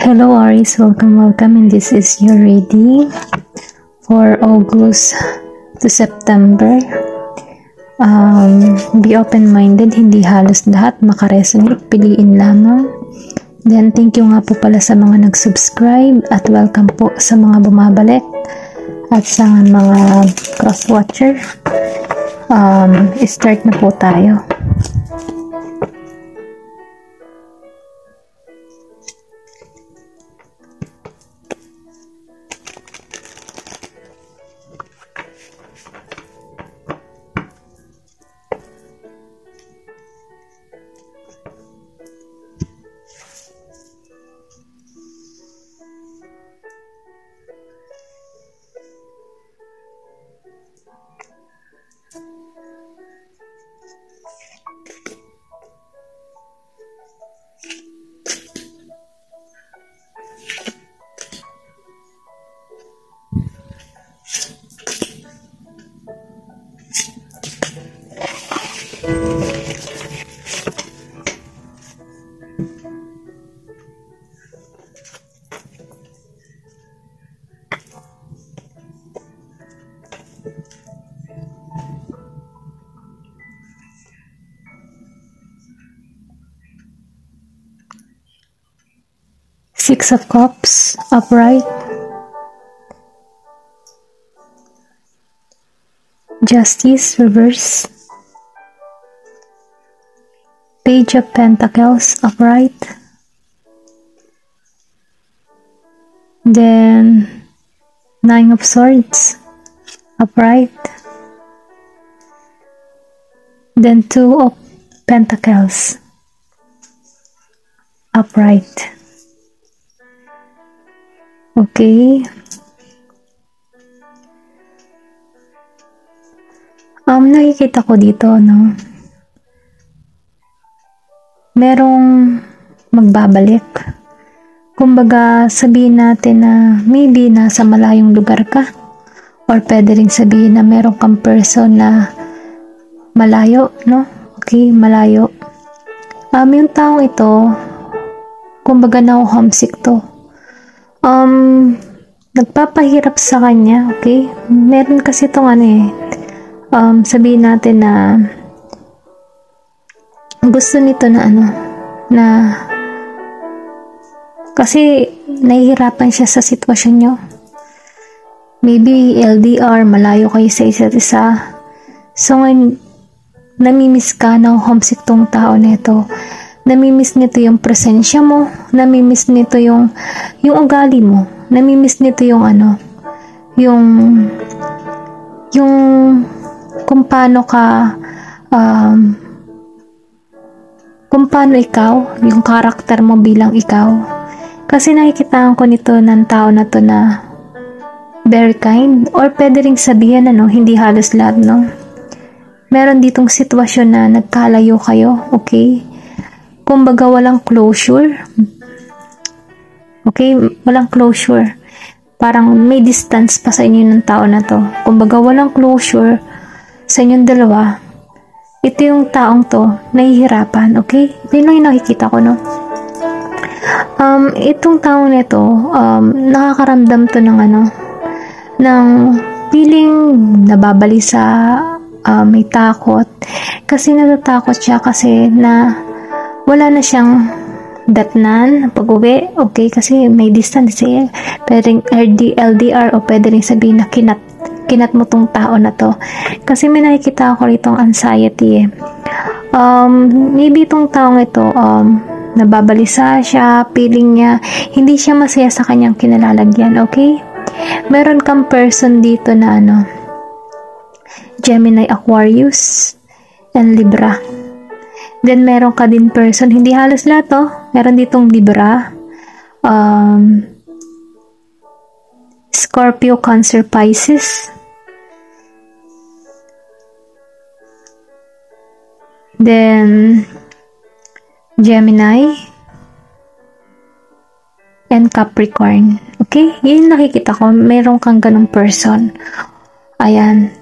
Hello Aries, welcome, and this is your reading for August to September. Be open-minded, hindi halos lahat makaresonate, piliin lamang. Then thank you nga po pala sa mga nag-subscribe at welcome po sa mga bumabalik at sa mga cross-watcher. Start na po tayo. Six of Cups, upright. Justice, reverse. Page of Pentacles, upright. Then, Nine of Swords, upright. Then, Two of Pentacles, upright. Okay. Nakikita ko dito, no? Merong magbabalik. Kumbaga, sabihin natin na maybe nasa malayong lugar ka. Or pwede rin sabihin na meron kang person na malayo, no? Okay, malayo. Yung taong ito, kumbaga na-homesick to. Nagpapahirap sa kanya, okay? Meron kasi itong sabihin natin na gusto nito na kasi nahihirapan siya sa sitwasyon nyo. Maybe LDR, malayo kayo sa isa't isa. So ngayon, namimiss ka ng homesick tong tao na ito. Namimiss nito yung presensya mo, namimiss nito yung ugali mo, namimiss nito yung kung paano ka, kung paano ikaw, yung karakter mo bilang ikaw. Kasi nakikitaan ko nito ng tao na to na very kind, or pwede ring sabihin hindi halos lahat, no? Meron ditong sitwasyon na nagkalayo kayo, okay? Kumbaga walang closure. Okay, walang closure. Parang may distance pa sa inyo ng tao na to. Kumbaga walang closure sa inyong dalawa. Ito yung taong to, nahihirapan, okay? Ito yung nakikita ko, no? Itong taong na to, nakakaramdam to ng feeling nababalisa, may takot. Kasi natatakot siya kasi na wala na siyang datnan pag-uwi, okay? Kasi may distance eh. Pwedeng LDR o pwede rin sabihin na kinat mo tong tao na to. Kasi may nakikita ako rito ang anxiety eh. Maybe itong taong ito, nababalisa siya, feeling niya, hindi siya masaya sa kanyang kinalalagyan, okay? Meron kang person dito na Gemini, Aquarius, and Libra. Then, meron ka din person, hindi halos lahat to. Meron ditong Libra, Scorpio, Cancer, Pisces. Then, Gemini, and Capricorn. Okay? Yun nakikita ko. Meron kang ganong person. Ayan.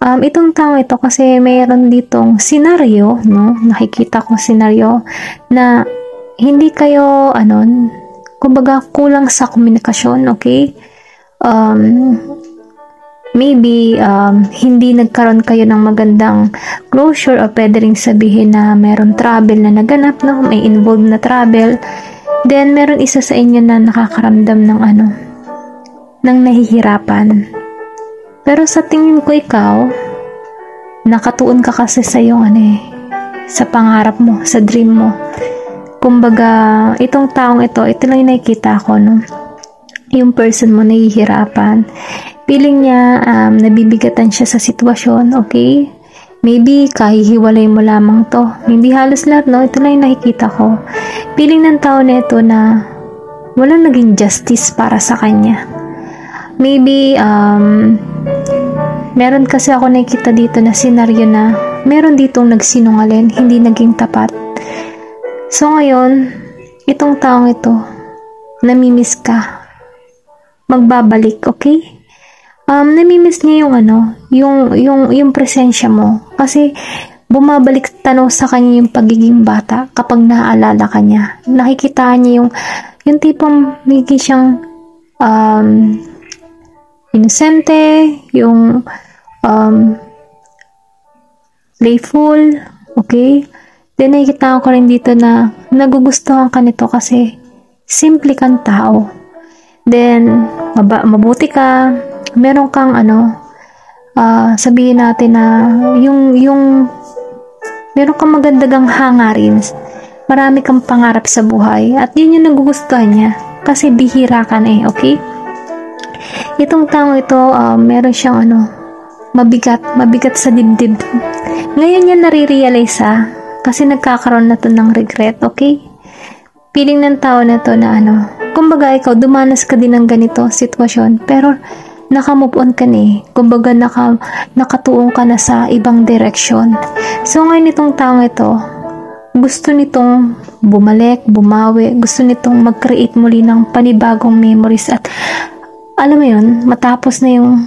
Itong tao ito kasi mayroon ditong senaryo, no? Nakikita ko senaryo na hindi kayo kumbaga kulang sa komunikasyon, okay? Maybe hindi nagkaroon kayo ng magandang closure, o pwede ring sabihin na meron trouble na naganap, no? May involved na trouble. Then meron isa sa inyo na nakakaramdam ng ng nahihirapan. Pero sa tingin ko ikaw, nakatuon ka kasi sa yung sa pangarap mo, sa dream mo. Kumbaga, itong taong ito lang yung nakikita ko, no? Yung person mo nahihirapan. Feeling niya, nabibigatan siya sa sitwasyon, okay? Maybe, kahihiwalay mo lamang to. Hindi halos lahat, no? Ito lang yung nakikita ko. Feeling ng tao na ito na walang naging justice para sa kanya. Maybe, meron kasi ako nakikita dito na senaryo na meron ditong nagsinungaling, hindi naging tapat. So ngayon, itong taong ito, namimiss ka. Magbabalik, okay? Namimiss niya yung presensya mo. Kasi bumabalik tanaw sa kanya yung pagiging bata kapag naaalala ka niya. Nakikita niya yung tipong nagiging siyang inosente, yung playful, okay? Then nakikita ko rin dito na nagugustuhan ka nito kasi simple kang tao. Then mabuti ka, meron kang sabihin natin na yung meron kang magandang hangarin, marami kang pangarap sa buhay, at yun yung nagugustuhan niya kasi bihira ka na okay? Itong taong ito, meron siyang mabigat sa dibdib. Ngayon niya nare-realize kasi nagkakaroon na to ng regret, okay? Feeling ng tao na to na kumbaga ikaw, dumanas ka din ng ganito sitwasyon, pero naka-move on ka na kumbaga nakatuon ka na sa ibang direksyon. So ngayon itong taong ito, gusto nitong bumalik, bumawi, gusto nitong mag-create muli ng panibagong memories, at alam mo yun, matapos na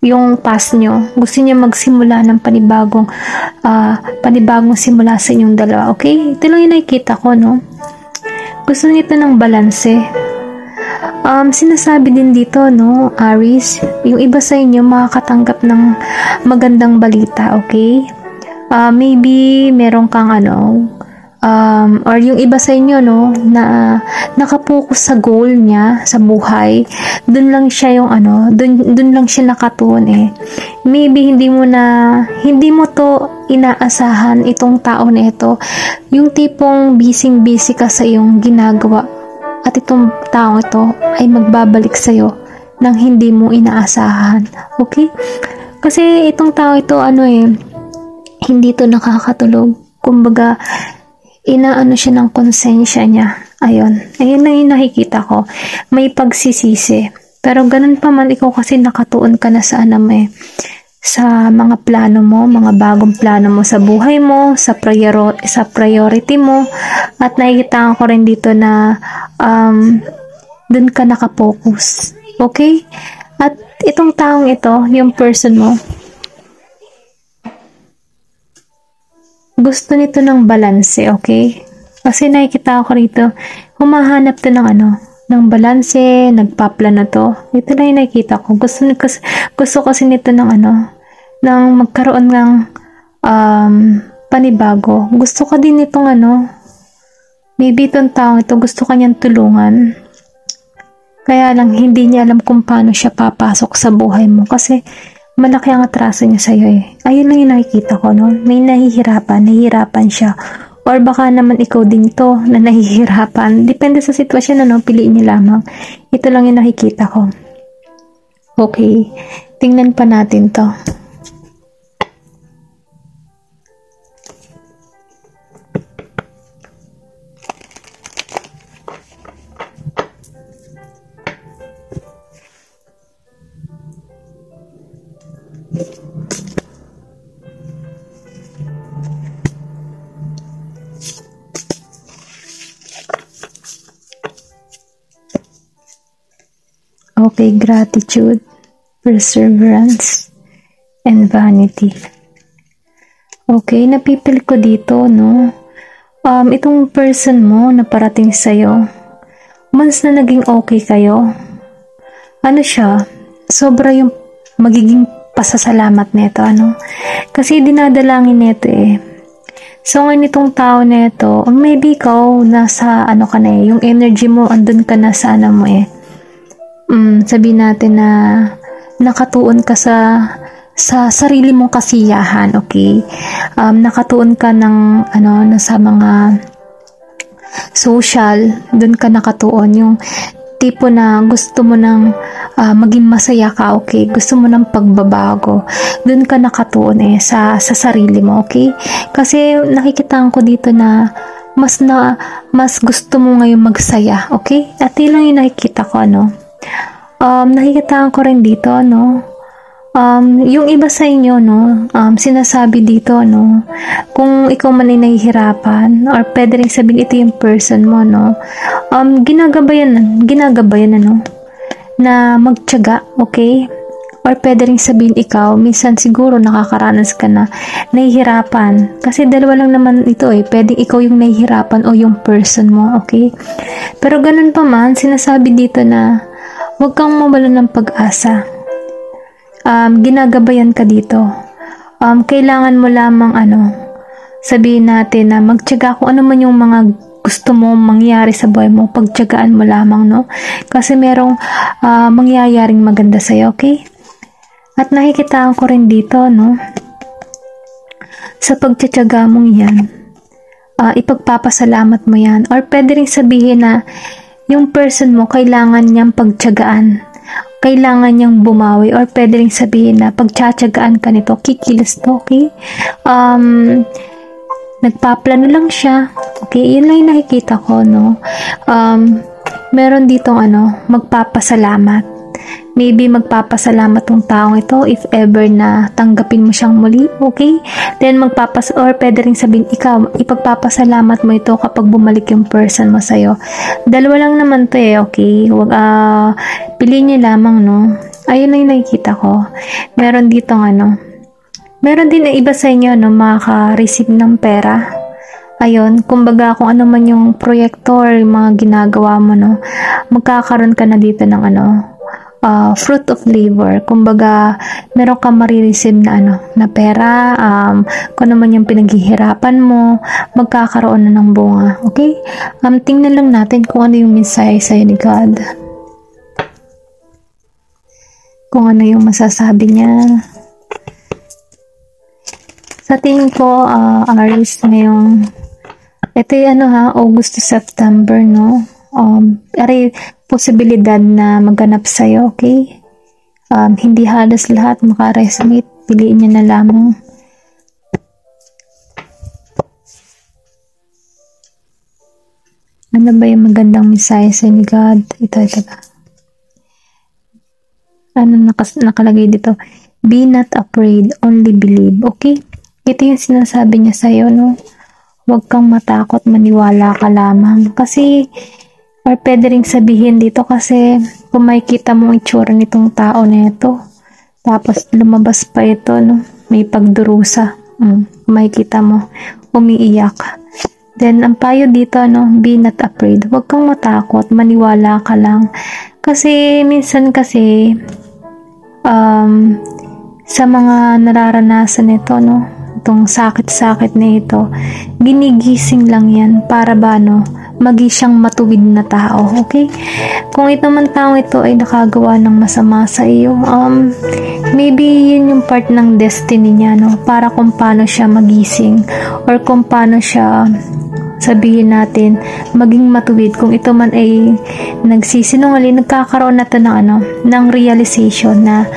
yung past nyo, gusto niya magsimula ng panibagong simula sa inyong dalawa, okay? Ito lang yung nakikita ko, no? Gusto nito ng balanse. Sinasabi din dito, no, Aries, yung iba sa inyo makakatanggap ng magandang balita, okay? Maybe meron kang or yung iba sa inyo, no, na nakapokus sa goal niya sa buhay, dun lang siya dun lang siya nakatuon Maybe hindi mo to inaasahan itong tao na ito, yung tipong busy ka sa iyong ginagawa, at itong tao ito ay magbabalik sa iyo nang hindi mo inaasahan, okay? Kasi itong tao ito hindi to nakakatulog, kumbaga inaano siya ng konsensya niya. Ayun lang yung nakikita ko. May pagsisisi. Pero ganun pa man, ikaw kasi nakatuon ka na sa sa mga plano mo, mga bagong plano mo sa buhay mo, sa priority mo. At nakikita ko rin dito na dun ka nakapokus. Okay? At itong taong ito, yung person mo, gusto nito ng balanse, okay? Kasi nakikita ko rito, humahanap to ng balanse, nagpaplano to. Ito lang yung nakikita ko. Gusto kasi nito ng ng magkaroon ng panibago. Gusto ka din itong maybe itong taong ito, gusto kanyang tulungan. Kaya lang, hindi niya alam kung paano siya papasok sa buhay mo. Kasi malaki ang atraso niya sa'yo Ayun lang yung nakikita ko, no? May nahihirapan siya. Or baka naman ikaw din to na nahihirapan. Depende sa sitwasyon, piliin niyo lamang. Ito lang yung nakikita ko. Okay, tingnan pa natin to. Okay, gratitude, perseverance, and vanity. Okay, napipil ko dito, no? Itong person mo na parating sa'yo, once na naging okay kayo, ano siya, sobra yung magiging pasasalamat nito, ano? Kasi dinadalangin nito eh. So, ngayon itong tao nito, maybe ikaw, nasa ano ka na eh, yung energy mo, andun ka na sa ano mo eh. Sabihin natin na nakatuon ka sa sarili mong kasiyahan, okay? Nakatuon ka ng ano, sa mga social, dun ka nakatuon, yung tipo na gusto mo nang maging masaya ka, okay? Gusto mo ng pagbabago. Dun ka nakatuon eh, sa sarili mo, okay? Kasi nakikita ko dito na mas gusto mo ngayon magsaya, okay? At yun lang yung nakikita ko, ano? Nakikita ko rin dito, no? Yung iba sa inyo, no, sinasabi dito, no, kung ikaw man ay nahihirapan, or pwede rin sabihin ito yung person mo, no, ginagabayan, ano, na magtiyaga, okay? Or pwede rin sabihin ikaw, minsan siguro nakakaranas ka na nahihirapan. Kasi dalawa lang naman ito eh, pwedeng ikaw yung nahihirapan o yung person mo, okay? Pero ganun pa man, sinasabi dito na huwag kang mawalan ng pag-asa. Ginagabayan ka dito. Kailangan mo lamang sabihin natin na magtiyaga kung ano man yung mga gusto mo mangyari sa buhay mo, pagtiyagaan mo lamang, no? Kasi merong mangyayaring maganda sa'yo, okay? At nakikita ko rin dito, no? Sa pagtiyaga mong yan, ipagpapasalamat mo yan. Or pwede rin sabihin na yung person mo, kailangan niyang pagtiyagaan, kailangan niyang bumawi, or pwede rin sabihin na pagtsatsagaan ka nito, kikilos to, okay? Nagpaplano lang siya, okay? Yun lang yung nakikita ko, no? Meron ditong magpapasalamat. Maybe magpapasalamat tong taong ito if ever na tanggapin mo siyang muli, okay? Then or pwede rin sabihin ikaw, ipagpapasalamat mo ito kapag bumalik yung person mo sa'yo. Dalawa lang naman to eh, okay? Huwag, piliin niyo lamang, no? Ayun lang yung nakikita ko. Meron ditong meron din na iba sa inyo, no, makaka-receive ng pera. Ayun, kumbaga kung ano man yung proyekto or yung mga ginagawa mo, no, magkakaroon ka na dito ng fruit of labor. Kumbaga, meron kang marireceive na pera, kung ano man yung pinaghihirapan mo, magkakaroon na ng bunga. Okay? Tingnan lang natin kung ano yung mensahe sa'yo ni God. Kung ano yung masasabi niya. Sa tingin ko, Aries, ngayong ito yung August to September, no? Posibilidad na maganap sa'yo, okay? Hindi halos lahat makaresonate. Piliin niya na lamang. Ano ba yung magandang mensahe sa ni God? Ito ba? Nakalagay dito? Be not afraid, only believe, okay? Ito yung sinasabi niya sa'yo, no? Huwag kang matakot, maniwala ka lamang. Kasi, or pwede rin sabihin dito kasi kung makikita mong itsura nitong tao na ito, tapos lumabas pa ito, no? May pagdurusa. Makikita mo, umiiyak. Then, ang payo dito, no? Be not afraid. Huwag kang matakot, maniwala ka lang. Kasi, minsan kasi, sa mga nararanasan nito, no? Itong sakit-sakit na ito, ginigising lang yan para ba, no? Maging siyang matuwid na tao, okay? Kung ito man taong ito ay nakagawa ng masama sa iyo, maybe yun yung part ng destiny niya, no? Para kung paano siya magising or kung paano siya, sabihin natin, maging matuwid. Kung ito man ay nagsisinungaling, nagkakaroon na to ng realization na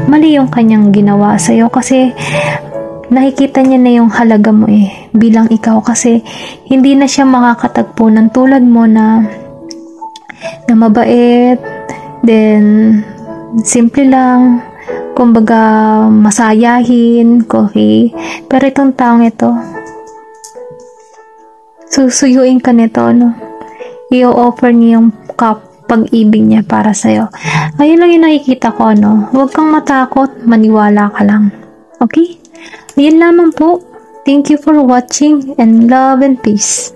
mali yung kanyang ginawa sa iyo kasi nakikita niya na yung halaga mo bilang ikaw kasi hindi na siya makakatagpo ng tulad mo na mabait, then simple lang, kumbaga masayahin, okay? Pero itong taong ito, susuyuin ka nito, no? I-offer niya yung pag-ibig niya para sa'yo. Ayun lang yung nakikita ko, no? Huwag kang matakot, maniwala ka lang. Okay? Ayun lamang po. Thank you for watching and love and peace.